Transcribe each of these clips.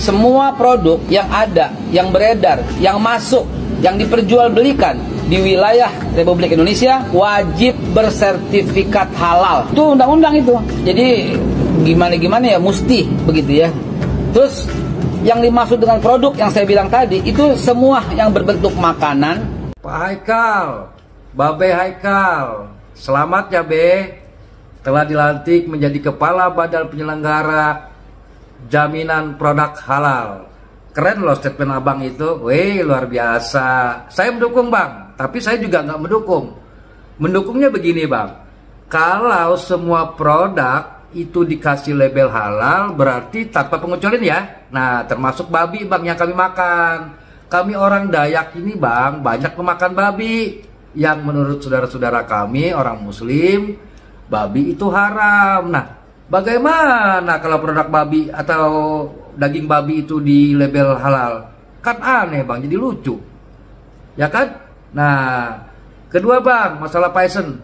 semua produk yang ada, yang beredar, yang masuk, yang diperjualbelikan di wilayah Republik Indonesia wajib bersertifikat halal. Itu undang-undang itu. Jadi gimana ya, mesti begitu ya. Terus yang dimaksud dengan produk yang saya bilang tadi itu semua yang berbentuk makanan. Pak Haikal, Babe Haikal, selamat ya Be, telah dilantik menjadi Kepala Badan Penyelenggara Jaminan Produk Halal. Keren loh statement abang itu, wih luar biasa. Saya mendukung bang, tapi saya juga nggak mendukung. Mendukungnya begini bang, kalau semua produk itu dikasih label halal berarti tanpa pengecualian ya. Nah termasuk babi bang yang kami makan. Kami orang Dayak ini bang banyak memakan babi, yang menurut saudara-saudara kami orang muslim babi itu haram. Nah bagaimana kalau produk babi atau daging babi itu di label halal? Kan aneh bang, jadi lucu ya kan. Nah kedua bang, masalah fashion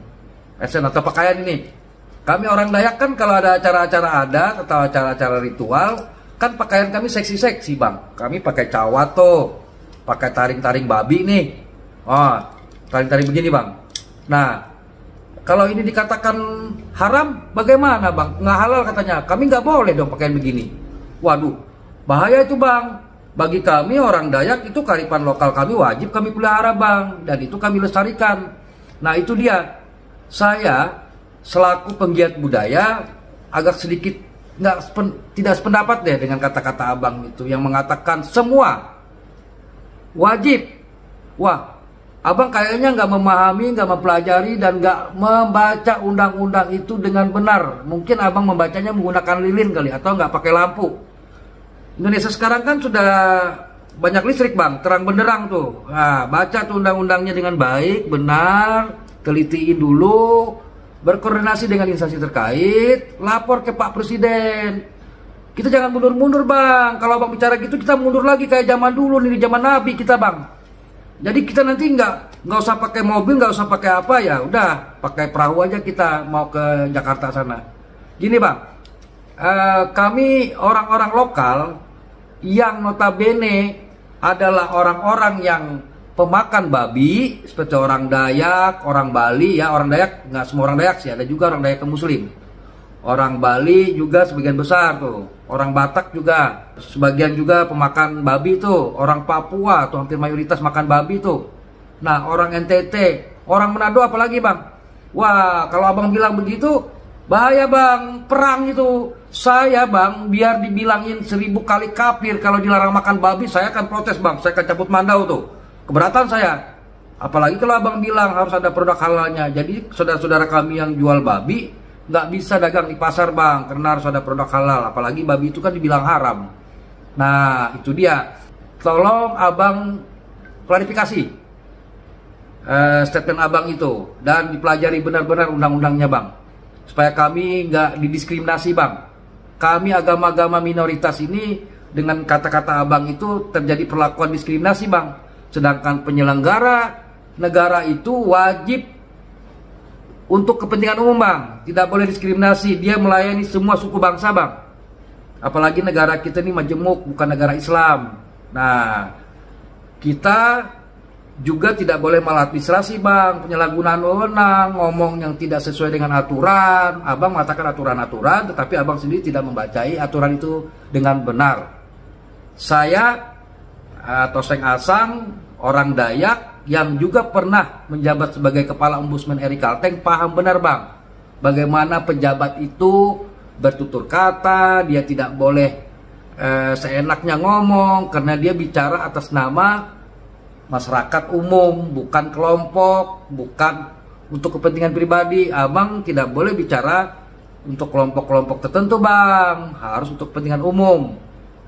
atau pakaian ini. Kami orang Dayak kan kalau ada acara-acara adat atau acara-acara ritual kan pakaian kami seksi-seksi bang. Kami pakai cawato, pakai taring-taring babi nih. Oh, taring-taring begini bang. Nah, kalau ini dikatakan haram, bagaimana bang? Nggak halal katanya. Kami nggak boleh dong pakaian begini. Waduh, bahaya itu bang. Bagi kami orang Dayak itu kearifan lokal kami wajib kami pelihara bang. Dan itu kami lestarikan. Nah itu dia. Saya selaku penggiat budaya agak sedikit tidak sependapat deh dengan kata-kata abang itu yang mengatakan semua wajib. Wah, abang kayaknya nggak memahami, nggak mempelajari, dan nggak membaca undang-undang itu dengan benar. Mungkin abang membacanya menggunakan lilin kali, atau nggak pakai lampu. Indonesia sekarang kan sudah banyak listrik bang, terang benderang tuh. Nah, baca tuh undang-undangnya dengan baik, benar, telitiin dulu, berkoordinasi dengan instansi terkait, lapor ke Pak Presiden. Kita jangan mundur-mundur bang. Kalau abang bicara gitu kita mundur lagi kayak zaman dulu nih, zaman Nabi kita bang. Jadi kita nanti nggak usah pakai mobil, nggak usah pakai apa, ya udah pakai perahu aja kita mau ke Jakarta sana. Gini bang, kami orang-orang lokal yang notabene adalah orang-orang yang pemakan babi, seperti orang Dayak, orang Bali ya. Orang Dayak nggak semua orang Dayak sih, ada juga orang Dayak yang Muslim. Orang Bali juga sebagian besar tuh. Orang Batak juga sebagian juga pemakan babi tuh. Orang Papua tuh hampir mayoritas makan babi tuh. Nah orang NTT, orang Manado apalagi bang. Wah kalau abang bilang begitu bahaya bang, perang itu. Saya bang biar dibilangin 1000 kali kafir kalau dilarang makan babi, saya akan protes bang, saya akan cabut mandau tuh. Keberatan saya. Apalagi kalau abang bilang harus ada produk halalnya. Jadi saudara-saudara kami yang jual babi nggak bisa dagang di pasar bang, karena harus ada produk halal. Apalagi babi itu kan dibilang haram. Nah itu dia. Tolong abang klarifikasi statement abang itu, dan dipelajari benar-benar undang-undangnya bang, supaya kami nggak didiskriminasi bang. Kami agama-agama minoritas ini dengan kata-kata abang itu terjadi perlakuan diskriminasi bang. Sedangkan penyelenggara negara itu wajib untuk kepentingan umum bang, tidak boleh diskriminasi. Dia melayani semua suku bangsa bang. Apalagi negara kita ini majemuk, bukan negara Islam. Nah kita juga tidak boleh maladministrasi bang, penyalahgunaan wewenang, ngomong yang tidak sesuai dengan aturan. Abang mengatakan aturan-aturan, tetapi abang sendiri tidak membacai aturan itu dengan benar. Saya Toseng Asang, orang Dayak yang juga pernah menjabat sebagai Kepala Ombudsman RI Kalteng, paham benar bang bagaimana pejabat itu bertutur kata. Dia tidak boleh seenaknya ngomong, karena dia bicara atas nama masyarakat umum, bukan kelompok, bukan untuk kepentingan pribadi. Abang tidak boleh bicara untuk kelompok-kelompok tertentu bang, harus untuk kepentingan umum.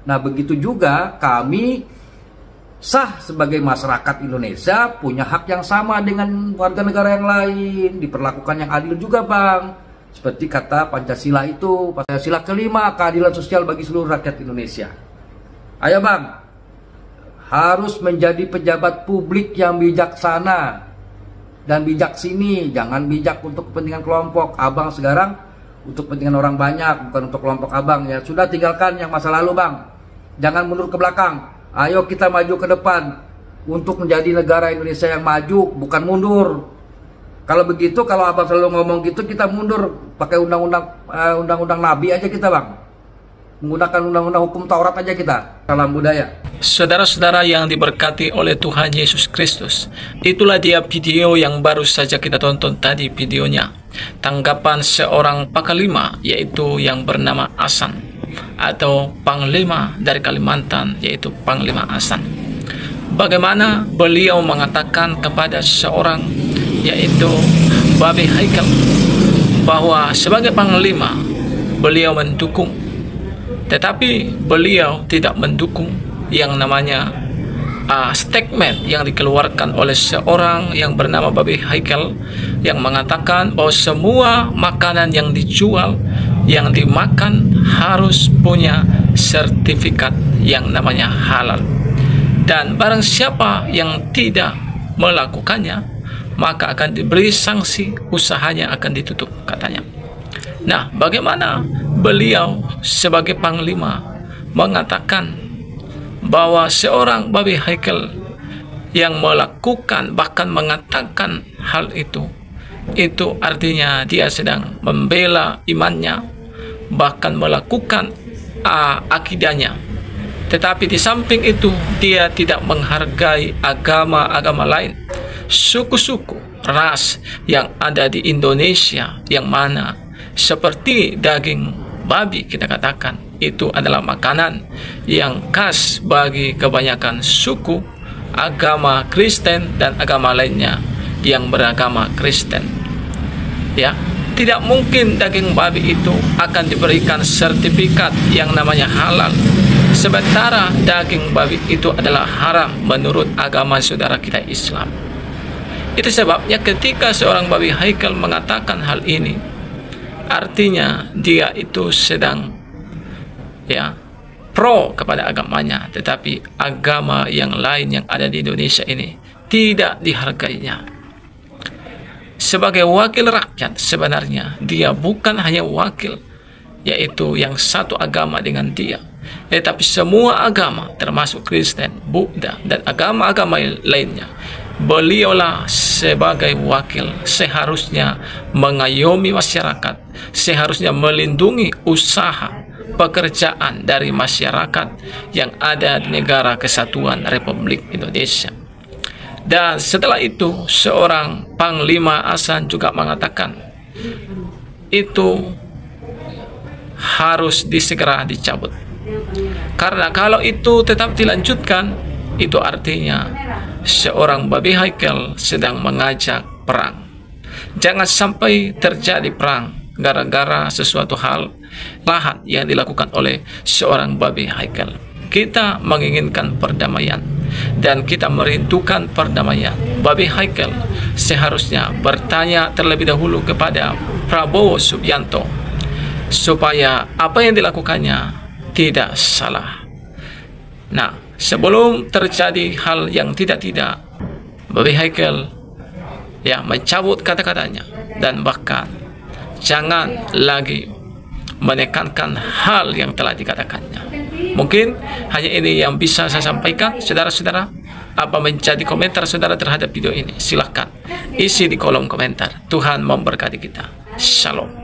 Nah begitu juga kami sah sebagai masyarakat Indonesia, punya hak yang sama dengan warga negara yang lain, diperlakukan yang adil juga bang. Seperti kata Pancasila itu, Pancasila kelima, keadilan sosial bagi seluruh rakyat Indonesia. Ayo bang, harus menjadi pejabat publik yang bijaksana dan bijak sini, jangan bijak untuk kepentingan kelompok. Abang sekarang untuk kepentingan orang banyak, bukan untuk kelompok abang ya. Sudah tinggalkan yang masa lalu bang. jangan mundur ke belakang. Ayo kita maju ke depan untuk menjadi negara Indonesia yang maju, bukan mundur. Kalau begitu, kalau abang selalu ngomong gitu, kita mundur pakai undang-undang Nabi aja kita, bang. Menggunakan undang-undang hukum Taurat aja kita. Salam budaya. Saudara-saudara yang diberkati oleh Tuhan Yesus Kristus, itulah dia video yang baru saja kita tonton tadi videonya. Tanggapan seorang Pakalima, yaitu yang bernama Asan, atau Panglima dari Kalimantan, yaitu Panglima Asan. Bagaimana beliau mengatakan kepada seorang, yaitu Babe Haikal, bahwa sebagai Panglima beliau mendukung, tetapi beliau tidak mendukung yang namanya statement yang dikeluarkan oleh seorang yang bernama Babe Haikal, yang mengatakan bahwa semua makanan yang dijual, yang dimakan harus punya sertifikat yang namanya halal. Dan barang siapa yang tidak melakukannya, maka akan diberi sanksi, usahanya akan ditutup, katanya. Nah, bagaimana beliau sebagai Panglima mengatakan bahwa seorang Babe Haikal yang melakukan, bahkan mengatakan hal itu artinya dia sedang membela imannya, bahkan melakukan akidahnya. Tetapi di samping itu dia tidak menghargai agama-agama lain, suku-suku, ras yang ada di Indonesia, yang mana seperti daging babi kita katakan itu adalah makanan yang khas bagi kebanyakan suku, agama Kristen dan agama lainnya yang beragama Kristen. Ya, tidak mungkin daging babi itu akan diberikan sertifikat yang namanya halal, sementara daging babi itu adalah haram menurut agama saudara kita Islam. Itu sebabnya ketika seorang Babe Haikal mengatakan hal ini, artinya dia itu sedang pro kepada agamanya, tetapi agama yang lain yang ada di Indonesia ini tidak dihargainya. Sebagai wakil rakyat, sebenarnya dia bukan hanya wakil, yaitu yang satu agama dengan dia, tetapi semua agama termasuk Kristen, Buddha, dan agama-agama lainnya. Beliaulah sebagai wakil seharusnya mengayomi masyarakat, seharusnya melindungi usaha pekerjaan dari masyarakat yang ada di negara kesatuan Republik Indonesia. Dan setelah itu seorang Panglima Asan juga mengatakan itu harus segera dicabut, karena kalau itu tetap dilanjutkan, itu artinya seorang Babe Haikal sedang mengajak perang. Jangan sampai terjadi perang gara-gara sesuatu hal lahat yang dilakukan oleh seorang Babe Haikal. Kita menginginkan perdamaian dan kita merindukan perdamaian. Babe Haikal seharusnya bertanya terlebih dahulu kepada Prabowo Subianto supaya apa yang dilakukannya tidak salah. Nah, sebelum terjadi hal yang tidak-tidak, Babe Haikal mencabut kata-katanya, dan bahkan jangan lagi menekankan hal yang telah dikatakannya. Mungkin hanya ini yang bisa saya sampaikan, saudara-saudara. Apa menjadi komentar saudara terhadap video ini? Silahkan isi di kolom komentar. Tuhan memberkati kita. Shalom.